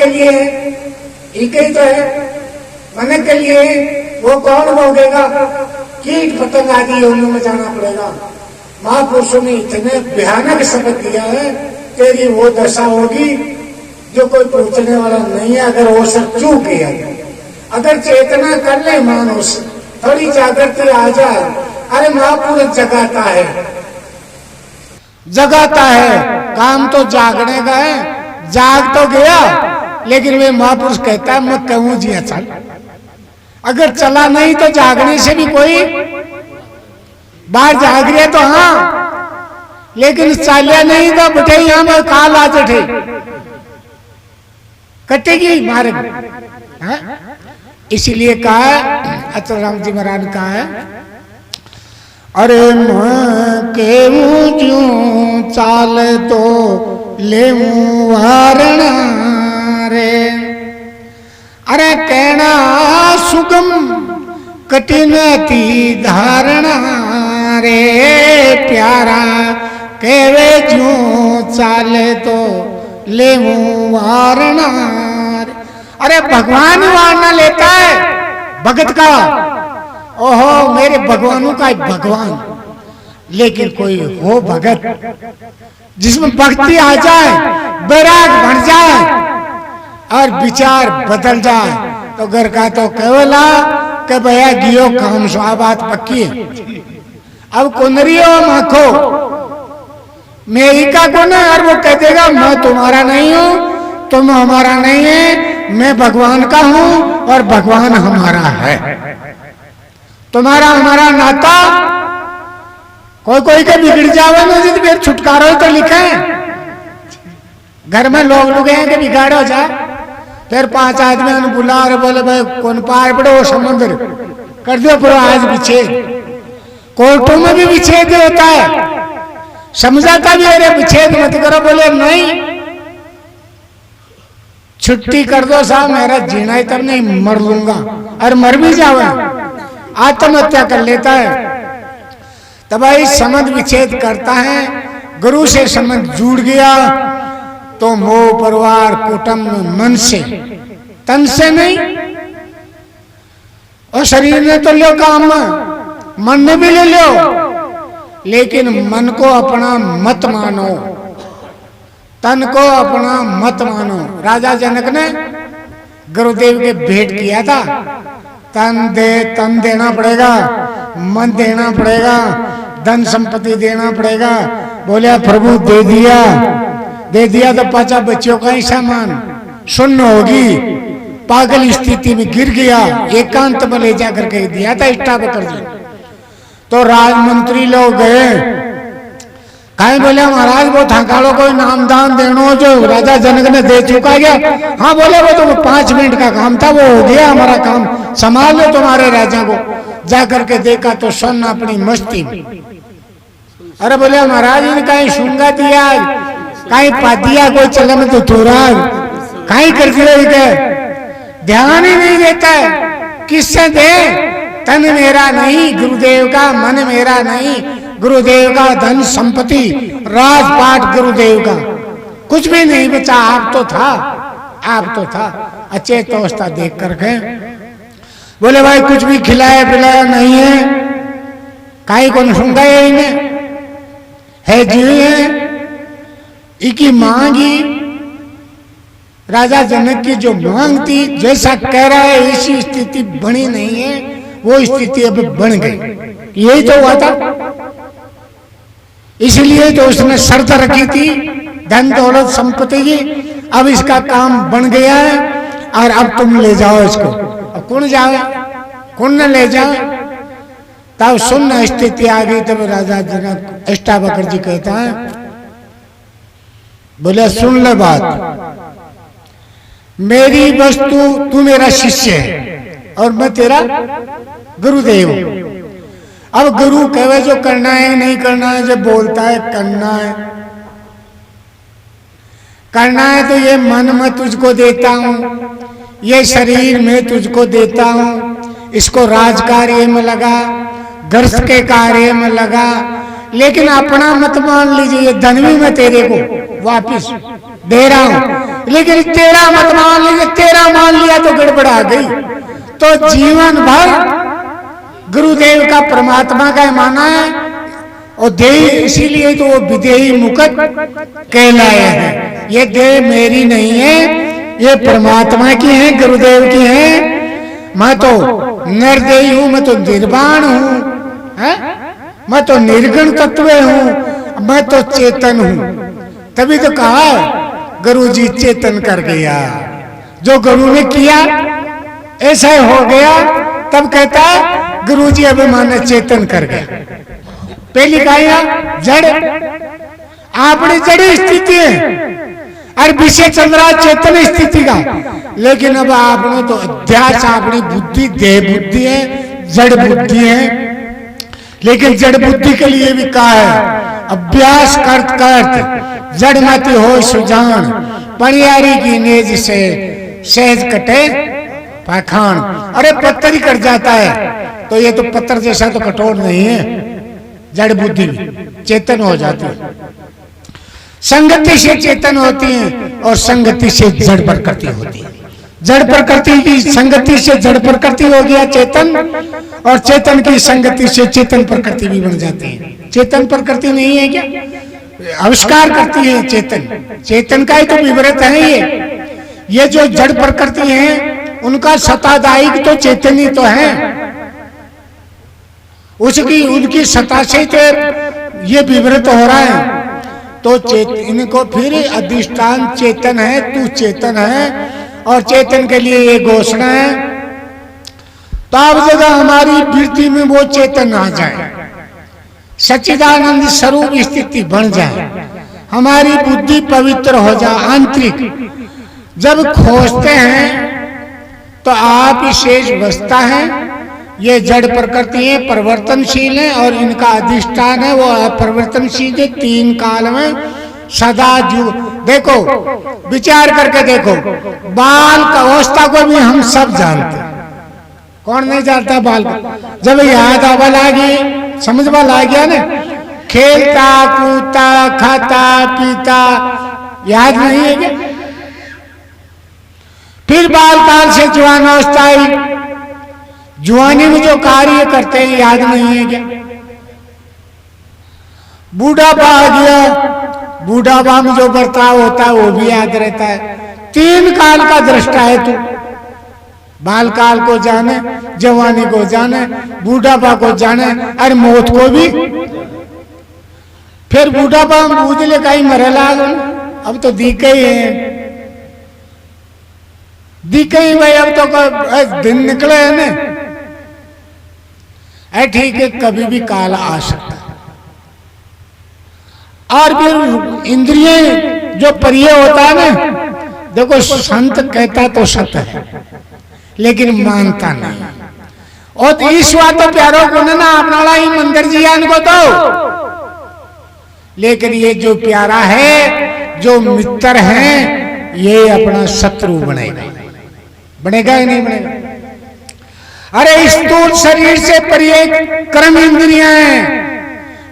के लिए है, एक ही तो है, मन के लिए वो कौन भोगेगा? कीट पतंग आदि योनियों में जाना पड़ेगा। महापुरुषों ने इतने भयानक शब्द दिया है, तेरी वो दशा होगी जो कोई पूछने वाला नहीं है। अगर वो सब चूक गया, अगर चेतना कर ले मानुष, थोड़ी जागृति आ जाए, अरे महापुरुष जगाता है, जगाता है। काम तो जागने का है, जाग तो गया, लेकिन वे महापुरुष कहता है मैं कहूं जी अच्छा, अगर चला नहीं तो जागने से भी कोई बाहर जाग रहे तो हाँ, लेकिन चालिया नहीं तो बैठे यहां में काल आ जठे कटेगी मार्ग। इसीलिए कहा है, अचल राम जी महाराज कहा है, अरे मैं केहूं ज्यों चाल तो लेऊं वारणा रे, अरे कहना सुगम कठिन ती धारणा रे, प्यारा कहवे ज्यों चाले तो लेऊं वारणा रे। अरे भगवान ही वारणा लेता है भगत का, ओहो मेरे भगवानों का भगवान। लेकिन कोई हो भगत जिसमें भक्ति आ जाए, बैराग बन जाए और विचार बदल जाए, तो घर का तो केवला के भैया गियो काम सो बात पक्की है। अब कुंदरियो माखो मैं ही का कौन है, और वो कह देगा मैं तुम्हारा नहीं हूं, तुम हमारा नहीं है, मैं भगवान का हूं और भगवान हमारा है। तुम्हारा हमारा नाता कोई कोई के बिगड़ जावे ना, जिद फिर छुटकारा तो लिखा है। घर में लोग हैं कि बिगाड़ो जा, फिर 5 आदमी ने बुला और बोले भाई कौन पार पड़े वो समुद्र कर दो पूरा आज विच्छेद। कोर्टों में भी विच्छेद होता है, समझाता भी अरे विच्छेद मत करो, बोले नहीं छुट्टी कर दो साहब, मेरा जीना ही तब नहीं मर लूंगा, और मर भी जावे आत्महत्या कर लेता है। तब भाई संबंध विच्छेद करता है, गुरु से संबंध जुड़ गया तो मोह परिवार कुटुंब मन से, तन से नहीं। और शरीर ने तो लो काम, मन ने भी ले लो, लेकिन मन को अपना मत मानो, तन को अपना मत मानो। राजा जनक ने गुरुदेव के भेंट किया था, तन देना पड़ेगा, मन देना पड़ेगा, धन संपत्ति देना पड़ेगा। बोले प्रभु दे दिया तो 5 बच्चों का ही सामान शून्य होगी, पागल स्थिति में गिर गया, एकांत में ले जाकर के दिया था इष्टावकर जी। तो राजमंत्री लोग गए, कहीं बोले महाराज वो थकालो कोई नामदान देनो जो राजा जनक ने दे चुका गया। हाँ बोले वो तो 5 मिनट का काम था, वो हो गया हमारा काम, संभाल लो तुम्हारे राजा को। जाकर के देखा तो स्वर्ण अपनी मस्ती में। अरे बोले महाराज ने कहीं शूंगा दिया, कहीं पा दिया, कोई चले में तो थोड़ा कहीं कर दिया, ध्यान ही नहीं देता है। किससे दे? तन मेरा नहीं गुरुदेव का, मन मेरा नहीं गुरुदेव का, धन संपत्ति राजपाट गुरुदेव का, कुछ भी नहीं बचा। आप तो था अच्छे तो अवस्था देख करके बोले भाई कुछ भी खिलाया पिलाया नहीं है, काई कौन सुनता है इन्हें है जी है इकी मांगी। राजा जनक की जो मांग थी, जैसा कह रहा है ऐसी स्थिति बनी नहीं है, वो स्थिति अब बन गई। यही तो हुआ था, इसलिए तो उसने शर्त रखी थी धन दौलत संपत्ति की। अब इसका काम बन गया है और अब तुम ले जाओ इसको। अब कौन जाए, कौन न ले जाए? तब सुन्न स्थिति आ गई। तब राजा जनक अष्टावक्र जी कहता है, बोले सुन ले बात, मेरी वस्तु तू मेरा शिष्य है और मैं तेरा गुरुदेव हूं। अब गुरु कहे जो करना है नहीं करना है, जब बोलता है करना है तो ये मन मैं तुझको देता हूं, ये शरीर में तुझको देता हूं, इसको राज कार्य में लगा, गृहस्थ के कार्य में लगा, लेकिन अपना मत मान लीजिए। ये धन भी मैं तेरे को वापिस दे रहा हूं, लेकिन तेरा मत मान लिया, तेरा मान लिया तो गड़बड़ा गई। तो जीवन भर गुरुदेव का परमात्मा का माना है और देही, इसीलिए तो वो विदेही मुकट कहलाए हैं। ये देह मेरी नहीं है, ये परमात्मा की है, गुरुदेव की है। मैं तो निर्देही हूं, मैं तो निर्वाण हूं, मैं तो निर्गुण तत्व हूं, मैं तो चेतन हूं। तभी तो कहा गुरु जी चेतन कर गया, जो गुरु ने किया ऐसा हो गया। तब कहता है गुरु जी अभिमान चेतन कर गया। पहली कहा जड़, आपने जड़ स्थिति है और विषय चल रहा चेतन स्थिति का। लेकिन अब आपने तो अध्यास, आपनी बुद्धि देह बुद्धि है, जड़ बुद्धि है। लेकिन जड़ बुद्धि के लिए भी कहा है अभ्यास करत करत जड़ मति हो सुजान, परियारी की नेज से सहज कटे पाखान। अरे पत्थर ही कट जाता है, तो ये तो पत्थर जैसा तो कठोर नहीं है, जड़ बुद्धि चेतन हो जाती है। संगति से चेतन होती है और संगति से जड़ प्रकृति होती है। जड़ प्रकृति की संगति से जड़ प्रकृति हो गया चेतन, और चेतन की संगति से चेतन प्रकृति भी बन जाती है। चेतन प्रकृति नहीं है क्या, आविष्कार करती है चेतन, चेतन का ही तो विवृत है। ये जो जड़ प्रकृति है उनका सत्तादायिक तो चेतन ही तो है, उसकी उनकी सत्ता से तो ये विवृत हो रहा है। तो इनको फिर अधिष्ठान चेतन है, तू चेतन है, और चेतन के लिए ये घोषणा है। तो अब जगह हमारी वृत्ति में वो चेतन आ जाए, सच्चिदानंद स्वरूप स्थिति बन जाए, हमारी बुद्धि पवित्र हो जाए आंतरिक। जब खोजते हैं तो आप ही शेष बचता है। ये जड़ प्रकृति है, परिवर्तनशील है, और इनका अधिष्ठान है वो अपरिवर्तनशील है। तीन काल में सदा जो देखो, विचार करके देखो, बाल का अवस्था को भी हम सब जानते हैं। कौन नहीं जानता बाल को? जब याद आवा लागी, समझवा ला गया ना, खेलता कूदता खाता पीता, याद नहीं है क्या? फिर बाल काल से जवान अवस्था आई, जवानी में जो कार्य करते हैं याद नहीं है क्या? बूढ़ापा आ गया, बूढ़ापा में जो बर्ताव होता है वो भी याद रहता है। तीन काल का दृष्टा है तू, बाल काल को जाने, जवानी को जाने, बूढ़ापा को जाने, और मौत को भी। फिर बूढ़ापा में बूझ ले कहीं मरे लाग, अब तो दिखे ही है, दिखे ही भाई, अब तो दिन निकले है ना। ठीक है, कभी भी काल आ सकता है। और फिर इंद्रिय जो प्रिय होता है ना, देखो संत कहता तो सत्य है लेकिन मानता नहीं। और तो इस बात तो प्यारो को ना अपना ही मंदिर जी को तो, लेकिन ये जो प्यारा है, जो मित्र है, ये अपना शत्रु बनेगा। बनेगा ही नहीं बनेगा? अरे स्थूल शरीर से परिय कर्म इंद्रियां हैं,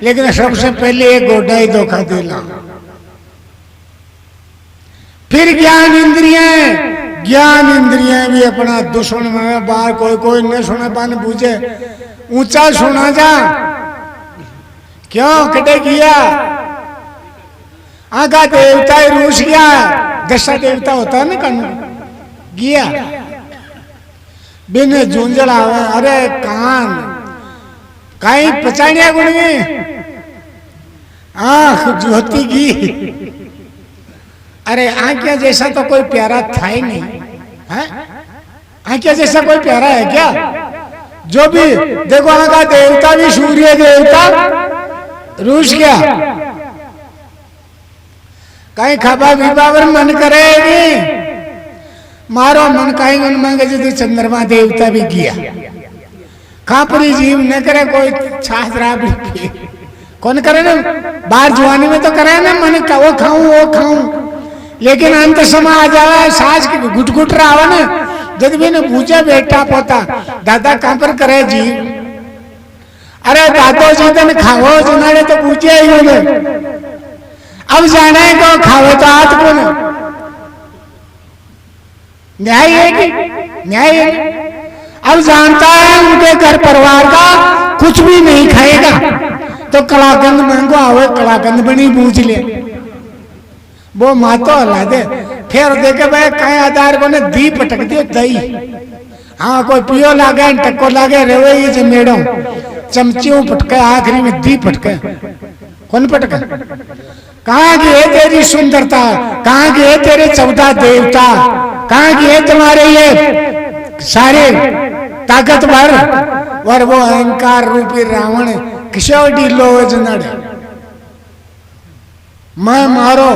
लेकिन सबसे पहले एक गोड्डा ही धोखा देला। फिर ज्ञान इंद्रियां, ज्ञान इंद्रियां भी अपना दुश्मन में बाहर कोई न सुना पाने पूछे, ऊंचा सुना जा क्यों कटे किया, आगा देवता ही रूस गया, दशा देवता होता है ना कर्ण गया बिन झुंझला। अरे कान कहीं पचाड़िया गुण आंख ज्योति की, अरे आंखिया जैसा तो कोई प्यारा था ही नहीं है। आंखिया जैसा कोई प्यारा है क्या? जो भी देखो, आंखा देवता भी सूर्य देवता रूस गया, कहीं खबा विभावर मन करेगी, मारो मन का ही मन मांगे जो चंद्रमा देवता भी किया। खापरी जीव न करे कोई छात्रा भी कौन करे ना, बाहर जवानी में तो करे ना मन का वो खाऊं, लेकिन अंत समय आ जावे सास की घुट घुट रहा हो ना, जब भी ने पूछे बेटा पोता दादा कहां पर करे जी, अरे दादो जी तो खाओ जिन्होंने तो पूछे ही होने, अब जाने को खावे तो हाथ को न, न्याय है कि न्याय है? अब जानता है उनके घर परिवार का कुछ भी नहीं खाएगा तो कलाकंद महंगो आवे, कलाकंद बनी बूझ ले, वो मातो हला दे, फिर देखे भाई कहीं आधार को ने दी पटक दियो दही, हाँ कोई पियो लागे टक्को लागे रेवे जे मेडम चमचियों पटके, आखिरी में दी पटके, कौन पटका? कहाँ की है तेरी सुंदरता, कहाँ की है तेरे 14 देवता, कहाँ की है तुम्हारे ये सारे ताकतवर, और वो अहंकार रूपी रावण किशोरी लोग जनड़ मैं मारो,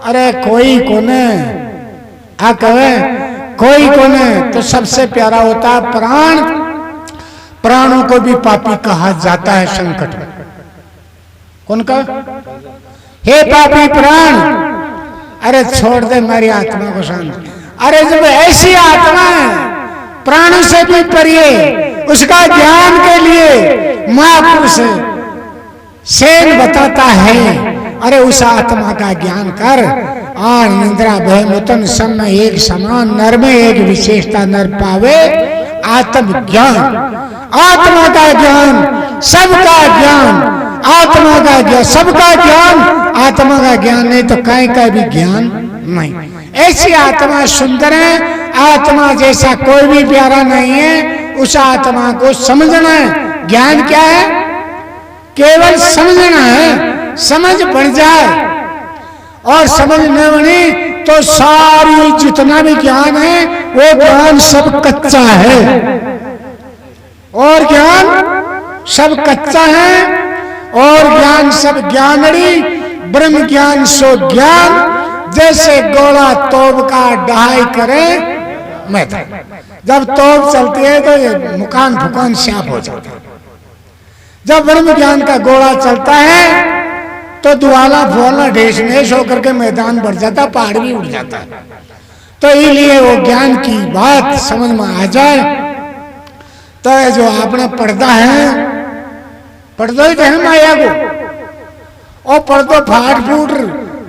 अरे कोई कोने आ कहे कोई कोने, तो सबसे प्यारा होता है प्राण, प्राणों को भी पापी कहा जाता है संकट में। कौन का? हे पापी प्राण, अरे छोड़ दे मेरी आत्मा को शांत। अरे जब ऐसी आत्मा है प्राणों से भी परिये, उसका ज्ञान के लिए महापुरुष सेन बताता है, अरे उस आत्मा का ज्ञान कर। आन निंद्रा भय मुतन सब में एक समान, नर में एक विशेषता नर पावे आत्म ज्ञान। आत्मा का ज्ञान, सबका ज्ञान, आत्मा का ज्ञान, सबका ज्ञान, आत्मा का ज्ञान नहीं तो काय का भी ज्ञान नहीं। ऐसी आत्मा सुंदर है, आत्मा जैसा कोई भी प्यारा नहीं है। उस आत्मा को समझना है। ज्ञान क्या है? केवल समझना है। समझ बढ़ जाए और समझ न बनी तो सारी जितना भी ज्ञान है वो ज्ञान सब कच्चा है, और ज्ञान सब कच्चा है, और ज्ञान सब ज्ञानड़ी ब्रह्म ज्ञान सो ज्ञान। जैसे गोला तोप का डहाई करे मैं था, जब तोप चलती है तो ये मुकान फुकान साफ हो जाता है। जब ब्रह्म ज्ञान का गोला चलता है तो दुआला फुआला ढेस नेश होकर के मैदान बढ़ जाता, पहाड़ भी उड़ जाता है। तो इसलिए वो ज्ञान की बात समझ में आ जाए तो जो अपना पर्दा है, पर्दो ही तो है माया को, और पर्दो फाट फूट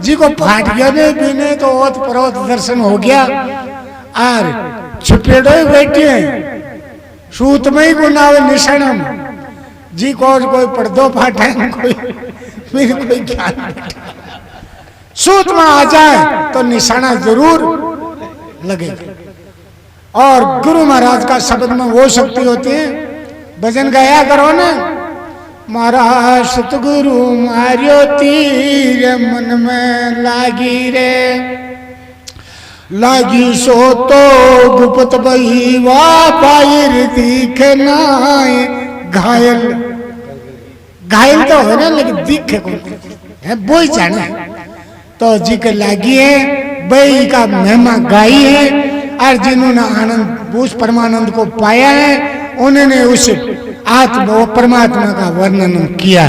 जी को फाट गया नहीं पीने तो ओत परोत दर्शन हो गया, और छुपेड़ो ही बैठे हैं सूत में ही गुनावे निशानम जी को कोई पर्दो फाटा है, कोई फिर कोई ज्ञान सूत में आ जाए तो निशाना जरूर लगेगा। और गुरु महाराज का शब्द में वो शक्ति होती है, भजन गाया करो ना, महाराज सतगुरु मारियो तीर मन में लागी रे, लागी सो तो गुप्त बही वा पायर दिखे नाय, घायल घायल तो है ना लेकिन दिखे को है वो ही जाने। तो जी के लागी है बई का महिमा गाई है, और जिन्होंने आनंद उस परमानंद को पाया है उन्होंने उस आत्मा परमात्मा का वर्णन किया।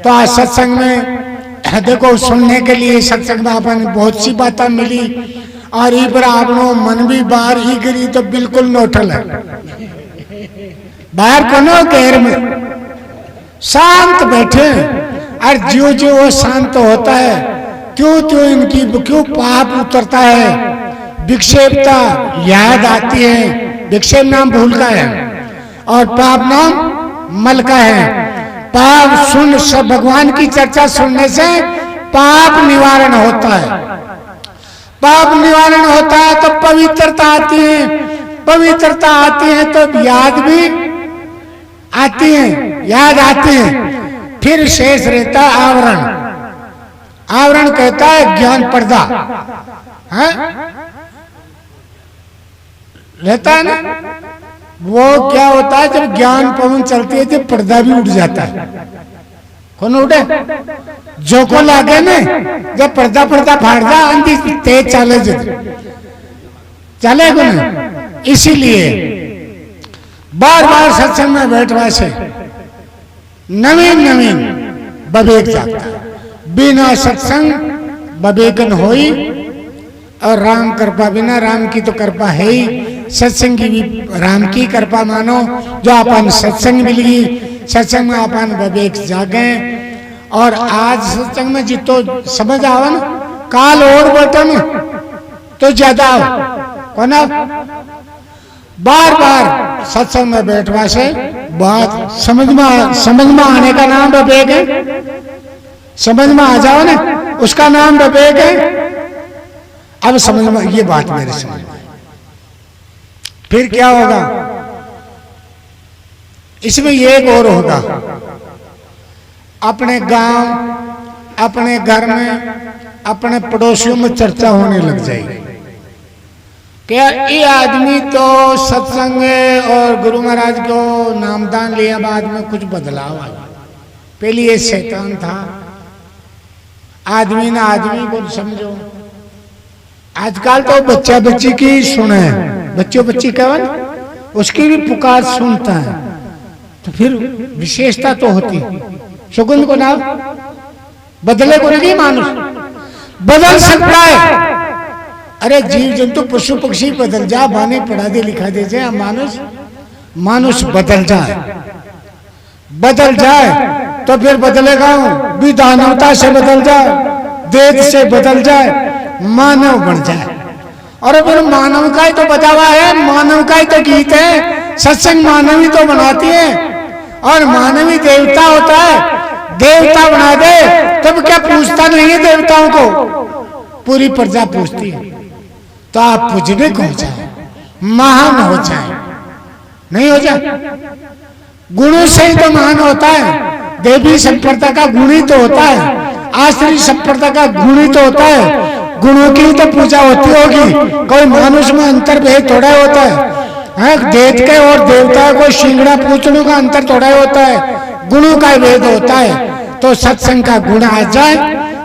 तो आज सत्संग में देखो सुनने के लिए सत्संग में अपन बहुत सी बातें मिली, और ई पर आपनो मन भी बाहर ही गिरी तो बिल्कुल नोटल है, बाहर कोनो गैर में शांत बैठे, और जो जो वो शांत होता है क्यों क्यों इनकी क्यों पाप उतरता है, विक्षेपता याद आती है। विक्षेप नाम भूल का है और पाप नाम मल का है। पाप सुन सब भगवान की चर्चा सुनने से पाप निवारण होता है, पाप निवारण होता है तो पवित्रता आती है, पवित्रता आती है तो याद भी आती है, याद आती है। फिर शेष रहता है आवरण। आवरण कहता है ज्ञान पर्दा है? रहता है ना, वो क्या होता है जब ज्ञान पवन चलती है तो पर्दा भी उठ जाता है। कौन उठे? जो को लागे ना, जब पर्दा पर्दा फाड़ता आंधी तेज चले चले को ना। इसीलिए बार बार सत्संग में बैठवा से नवीन नवीन बबेक जाता है। बिना सत्संग बबेकन होई, और राम कृपा बिना राम की तो कृपा है ही, सत्संग की भी राम की कृपा मानो। जो अपन सत्संग मिल गई, सत्संग में अपन बबेक जागे। और आज सत्संग में जितो समझ आवन, काल और बटन तो ज्यादा कोना बार बार सत्संग में बैठवा से बात समझ में आने का नाम विवेक है। समझ में आ जाओ ना, उसका नाम विवेक है। अब समझ में, ये बात मेरे समझ में, फिर क्या होगा इसमें एक और होगा। अपने गांव, अपने घर में, अपने पड़ोसियों में चर्चा होने लग जाएगी। क्या ये आदमी तो सत्संग और गुरु महाराज को नामदान लिया, बाद में कुछ बदलाव आया, पहले ये शैतान था। आदमी ना आदमी को समझो। आजकल तो बच्चा बच्ची की सुने, बच्चों बच्ची कवन उसकी भी पुकार सुनता है, तो फिर विशेषता तो होती। सुगंध को ना बदले को नहीं, मानुष बदल सकता है। अरे जीव जंतु पशु पक्षी बदल जा, बाने पढ़ा दे लिखा दे जाए, मानुष बदल जाए, बदल जाए तो फिर बदलेगा भी, दानवता से बदल जाए, देव से बदल जाए, मानव बन जाए। और फिर मानव का ही तो बचावा है, मानव का ही तो गीत है। सत्संग मानव ही तो बनाती है, और मानव ही देवता होता है। देवता बना दे तब क्या पूछता नहीं है देवताओं को, पूरी प्रजा पूछती है। तो आप पूजने को हो जाए, महान हो जाए, नहीं हो जाए। गुणों से ही तो महान होता है। देवी संप्रदाय का गुण ही तो होता है, आश्री संप्रदाय का गुण ही तो होता है। गुणों की तो पूजा होती होगी, कोई मानुष में अंतर भेद थोड़ा होता है। देव के और देवता को शिंगड़ा पूछने का अंतर थोड़ा होता है, गुणों का भेद होता है। तो सत्संग का गुण आ जाए,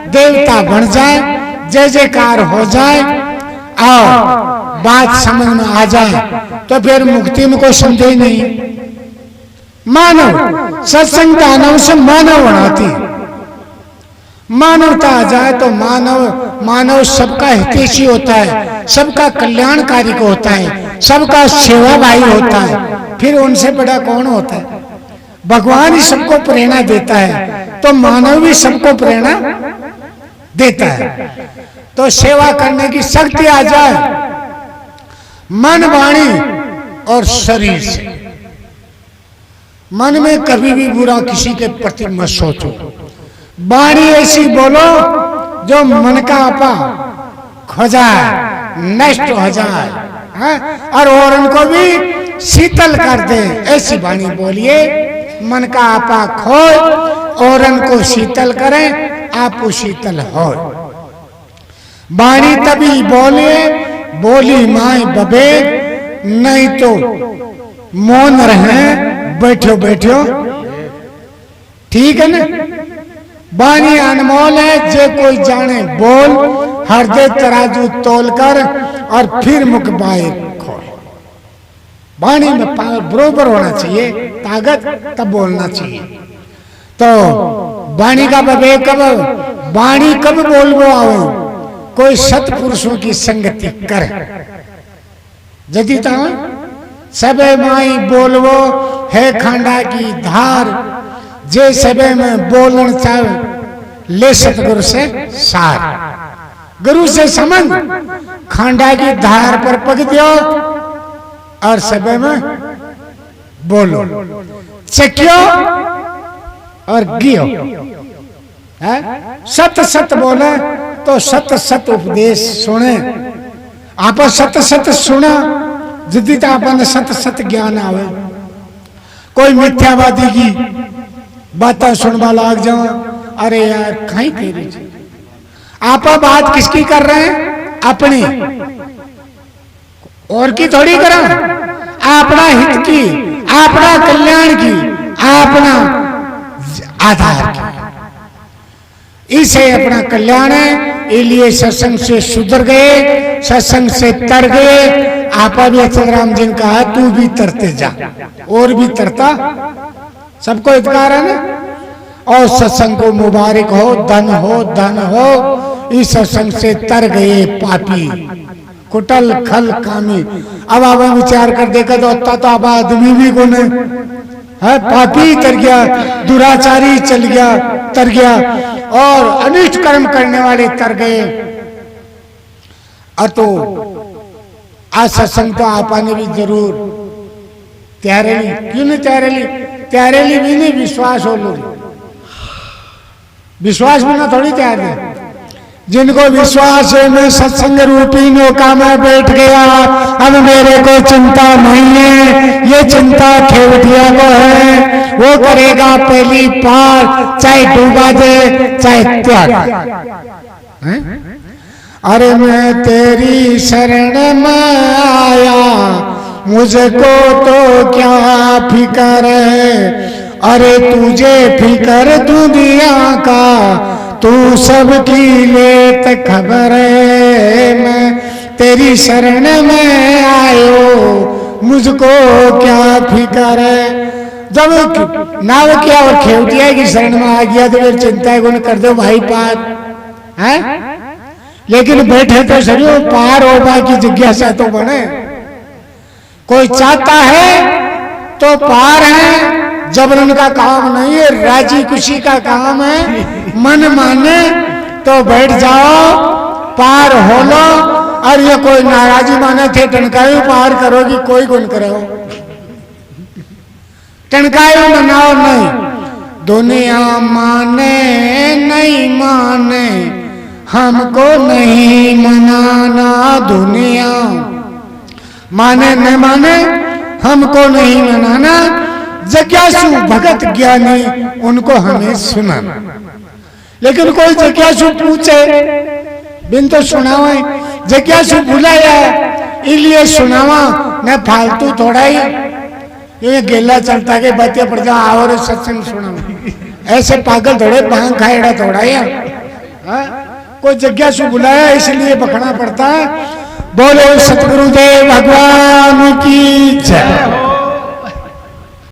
देवता बन जाए, जय जयकार हो जाए और बात समझ में आ जाए, तो फिर मुक्ति में कोई संदेह नहीं। मानव सत्संग दानव से मानव बनाती, मानवता आ जाए तो मानव सबका हितैषी होता है, सबका कल्याणकारी होता है, सबका सेवा भाई होता है। फिर उनसे बड़ा कौन होता है? भगवान ही सबको प्रेरणा देता है, तो मानव भी सबको प्रेरणा देता है। तो सेवा करने की शक्ति आ जाए मन, वाणी और शरीर से। मन में कभी भी बुरा किसी के प्रति मत सोचो, वाणी ऐसी बोलो जो मन का आपा खो जाए, नष्ट हो जाए, और उनको भी शीतल कर दे, ऐसी वाणी बोलिए। मन का आपा खोए और उनको शीतल करें, आप शीतल हो। वाणी तभी बोले, बोली माए बबेग, नहीं तो मौन रहे, बैठो बैठो, ठीक है ना। वाणी अनमोल है, जे कोई जाने बोल, हृदय तराजू तोल कर और फिर मुख बाए खोल। वाणी में पावर बरोबर होना चाहिए, ताकत, तब बोलना चाहिए। तो वाणी का विवेक कब, वाणी कब बोलबो आवे, कोई सतपुरुषों की संगति कर। यदि तो सबे माई बोलवो है खांडा की धार, जे सबे में बोलन चाहे ले सतगुरु से सार। गुरु से समझ, खांडा की धार पर पग दियो और सबे में बोलो, चखियो और गियो। सत सत बोले तो सत सत उपदेश सुने। आप सत सत सुना, जिद्दी तो आपने सत सत ज्ञान आवे। कोई मिथ्यावादी की बात सुनवा लाग जाओ, अरे यार कहीं तेरी, आप बात किसकी कर रहे हैं? अपनी, और की थोड़ी करा, अपना हित की, अपना कल्याण की, अपना आधार की। इसे अपना कल्याण है, इसलिए सत्संग से सुधर गए, सत्संग से तर गए। आपा भी अचलराम जी ने कहा, तू भी तरते जा, और भी तरता, सबको अधिकार है ना। और सत्संग को मुबारक हो, धन हो, धन हो। इस सत्संग से तर गए पापी, कुटल खल कामी। अब आप विचार कर देखा तो अत्ता तो आप आदमी भी कौन है, पापी तर गया, दुराचारी चल गया, तर गया, और अनिष्ट कर्म करने वाले तर गए। तो आज सत्संग तो आपाने भी जरूर त्यारेली, क्यों नहीं त्यारेली? त्यारेली भी नहीं, विश्वास हो लो, विश्वास बिना थोड़ी तैयार है। जिनको विश्वास है मैं सत्संग रूपी नौका में बैठ गया, अब मेरे को चिंता नहीं है, ये चिंता खेवटिया को है, वो करेगा पहली पार, चाहे डूबा दे चाहे त्याग। अरे मैं तेरी शरण में आया, मुझको तो क्या फिकर है, अरे तुझे फिकर दुनिया का, तू सबकी लेत खबर है। मैं तेरी शरण में आयो, मुझको क्या फिकर है। जब नाव किया और खेवटिया की शरण में आ गया तो फिर चिंता गुण कर दो भाई पार है, लेकिन बैठे तो सही पार होगा की जिज्ञासा तो बने। कोई चाहता है तो पार है, जबरन का काम नहीं है, राजी खुशी का काम है। मन माने तो बैठ जाओ, पार हो लो, और ये कोई नाराजी माने थे टनकायु पार करोगी, कोई गुण करो टनकायु मनाओ नहीं। दुनिया माने नहीं माने, हमको नहीं मनाना, दुनिया माने न माने हमको नहीं मनाना। जिज्ञासु भगत ज्ञानी उनको हमें सुनाना। लेकिन कोई जिज्ञासु पूछे बिन तो सुनावे, जिज्ञासु बुलाया इसलिए सुनावा, न फालतू थोड़ा ही ये गेला चलता के बातें पड़ जा और सत्संग सुनावा, ऐसे पागल थोड़े भांग खाएड़ा थोड़ा यार। कोई जिज्ञासु बुलाया इसलिए बखना पड़ता है। बोलो सतगुरुदेव